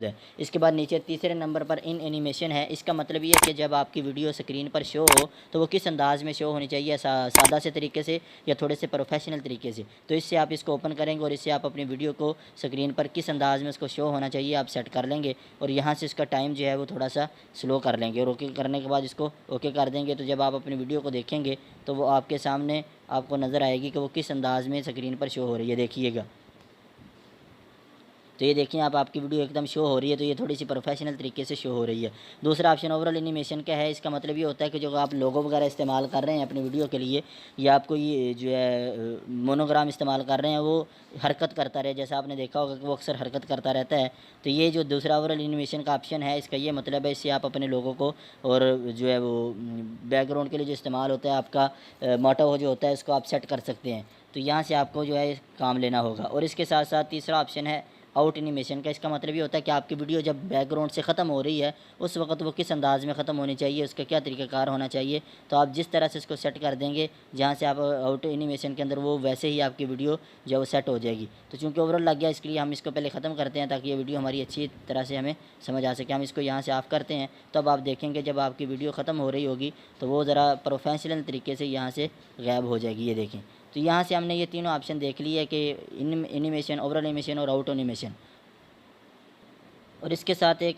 है। इसके बाद नीचे तीसरे नंबर पर इन एनिमेशन है। इसका मतलब ये है कि जब आपकी वीडियो स्क्रीन पर शो हो तो वो किस अंदाज़ में शो होनी चाहिए, सादा से तरीके से या थोड़े से प्रोफेशनल तरीके से। तो इससे आप इसको ओपन करेंगे और इससे आप अपनी वीडियो को स्क्रीन पर किस अंदाज़ में उसको शो होना चाहिए आप सेट कर लेंगे। और यहाँ से इसका टाइम जो है वो थोड़ा सा स्लो कर लेंगे और ओके करने के बाद इसको ओके कर देंगे। तो जब आप अपनी वीडियो को देखेंगे तो वो आपके सामने आपको नज़र आएगी कि वो किस अंदाज़ में स्क्रीन पर शो हो रही है, देखिएगा। तो ये देखिए आप आपकी वीडियो एकदम शो हो रही है, तो ये थोड़ी सी प्रोफेशनल तरीके से शो हो रही है। दूसरा ऑप्शन ओवरऑल एनिमेशन का है। इसका मतलब ये होता है कि जो आप लोगो वगैरह इस्तेमाल कर रहे हैं अपनी वीडियो के लिए, या आपको ये जो है मोनोग्राम इस्तेमाल कर रहे हैं वो हरकत करता रहे, जैसा आपने देखा होगा कि वो अक्सर हरकत करता रहता है। तो ये जो दूसरा ओवरऑल एनिमेशन का ऑप्शन है, इसका ये मतलब है इससे आप अपने लोगों को और जो है वो बैकग्राउंड के लिए जो इस्तेमाल होता है आपका मोटो जो होता है उसको आप सेट कर सकते हैं। तो यहाँ से आपको जो है काम लेना होगा। और इसके साथ साथ तीसरा ऑप्शन है आउट एनिमेशन का। इसका मतलब ये होता है कि आपकी वीडियो जब बैकग्राउंड से ख़त्म हो रही है उस वक्त वो किस अंदाज़ में ख़त्म होनी चाहिए, उसका क्या तरीक़ाकार होना चाहिए। तो आप जिस तरह से इसको सेट कर देंगे जहाँ से आप आउट एनिमेशन के अंदर, वो वैसे ही आपकी वीडियो जो है वो सेट हो जाएगी। तो चूँकि ओवरऑल लग गया, इसके लिए हम इसको पहले ख़त्म करते हैं ताकि ये वीडियो हमारी अच्छी तरह से हमें समझ आ सके। हम इसको यहाँ से ऑफ़ करते हैं। तो अब आप देखेंगे जब आपकी वीडियो ख़त्म हो रही होगी तो वो ज़रा प्रोफेशनल तरीके से यहाँ से गायब हो जाएगी, ये देखें। तो यहाँ से हमने ये तीनों ऑप्शन देख लिए कि एनिमेशन, ओवरऑल एनिमेशन और आउट एनिमेशन। और इसके साथ एक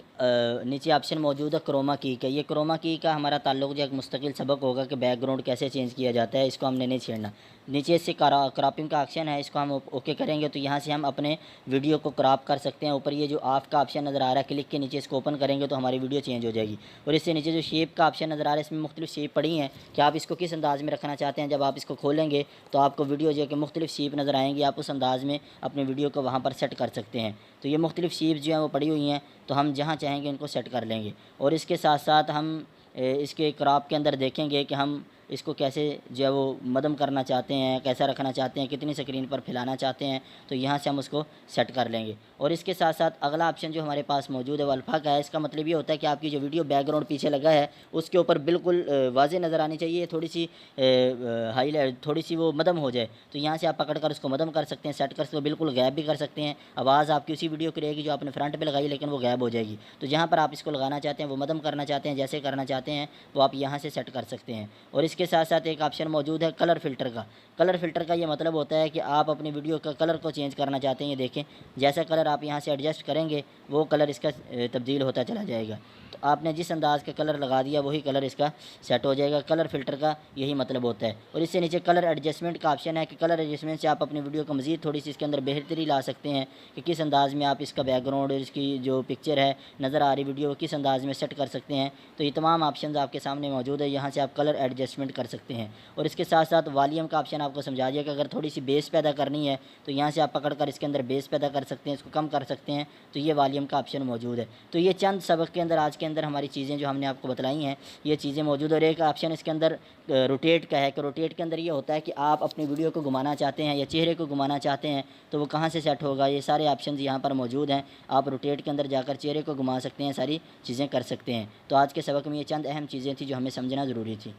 नीचे ऑप्शन मौजूद है क्रोमा की का। ये क्रोमा की का हमारा ताल्लुक जो एक मुस्तकिल सबक होगा कि बैकग्राउंड कैसे चेंज किया जाता है, इसको हमने नहीं छेड़ना। नीचे इससे क्रॉपिंग का ऑप्शन है, इसको हम ओके करेंगे तो यहाँ से हम अपने वीडियो को क्रॉप कर सकते हैं। ऊपर ये जो ऑफ का ऑप्शन नज़र आ रहा है, क्लिक के नीचे इसको ओपन करेंगे तो हमारी वीडियो चेंज हो जाएगी। और इससे नीचे जो शेप का ऑप्शन नज़र आ रहा है, इसमें मुख्तलिफ शेप पड़ी हैं कि आप इसको किस अंदाज़ में रखना चाहते हैं। जब आप इसको खोलेंगे तो आपको वीडियो जो है कि मुख्तलिफ शेप नज़र आएंगी, आप उस अंदाज़ में अपनी वीडियो को वहाँ पर सेट कर सकते हैं। तो ये मुख्तलिफ शेप जो हैं वो पड़ी हुई हैं, तो हम जहाँ चाहेंगे इनको सेट कर लेंगे। और इसके साथ साथ हम इसके क्रॉप के अंदर देखेंगे कि हम इसको कैसे जो है वो मदम करना चाहते हैं, कैसा रखना चाहते हैं, कितनी स्क्रीन पर फैलाना चाहते हैं, तो यहाँ से हम उसको सेट कर लेंगे। और इसके साथ साथ अगला ऑप्शन जो हमारे पास मौजूद है वो अल्फ़ा का है। इसका मतलब ये होता है कि आपकी जो वीडियो बैकग्राउंड पीछे लगा है उसके ऊपर बिल्कुल वाज़ेह नज़र आनी चाहिए, थोड़ी सी हाईलाइट, थोड़ी सी वो मदम हो जाए। तो यहाँ से आप पकड़ कर उसको मदम कर सकते हैं, सेट कर सकते हो, बिल्कुल गायब भी कर सकते हैं। आवाज़ आपकी उसी वीडियो की रहेगी जो आपने फ्रंट पर लगाई, लेकिन वो गायब हो जाएगी। तो जहाँ पर आप इसको लगाना चाहते हैं, वो मदम करना चाहते हैं, जैसे करना चाहते हैं वो आप यहाँ से सेट कर सकते हैं। और इसके साथ साथ एक ऑप्शन मौजूद है कलर फ़िल्टर का। कलर फ़िल्टर का ये मतलब होता है कि आप अपनी वीडियो का कलर को चेंज करना चाहते हैं। ये देखें, जैसा कलर आप यहाँ से एडजस्ट करेंगे वो कलर इसका तब्दील होता चला जाएगा। तो आपने जिस अंदाज़ का कलर लगा दिया वही कलर इसका सेट हो जाएगा। कलर फ़िल्टर का यही मतलब होता है। और इससे नीचे कलर एडजस्टमेंट का ऑप्शन है कि कलर एडजस्टमेंट से आप अपनी वीडियो को मज़ीद थोड़ी सी इसके अंदर बेहतरी ला सकते हैं कि किस अंदाज़ में आप इसका बैकग्राउंड और इसकी जो पिक्चर है नज़र आ रही वीडियो को किस अंदाज़ में सेट कर सकते हैं। तो ये तमाम ऑप्शन आपके सामने मौजूद है, यहाँ से आप कलर एडजस्टमेंट कर सकते हैं। और इसके साथ साथ वॉल्यूम का ऑप्शन आपको समझा दिया कि अगर थोड़ी सी बेस पैदा करनी है तो यहाँ से आप पकड़ कर इसके अंदर बेस पैदा कर सकते हैं, इसको कम कर सकते हैं। तो ये वॉल्यूम का ऑप्शन मौजूद है। तो ये चंद सबक के अंदर आज के अंदर हमारी चीज़ें जो हमने आपको बतलाई हैं ये चीज़ें मौजूद। और एक ऑप्शन इसके अंदर रोटेट का है कि रोटेट के अंदर ये होता है कि आप अपनी वीडियो को घुमाना चाहते हैं या चेहरे को घुमाना चाहते हैं तो वो कहाँ से सेट होगा। ये सारे ऑप्शन यहाँ पर मौजूद हैं। आप रोटेट के अंदर जाकर चेहरे को घुमा सकते हैं, सारी चीज़ें कर सकते हैं। तो आज के सबक में ये चंद अहम चीज़ें थी जो हमें समझना ज़रूरी थी।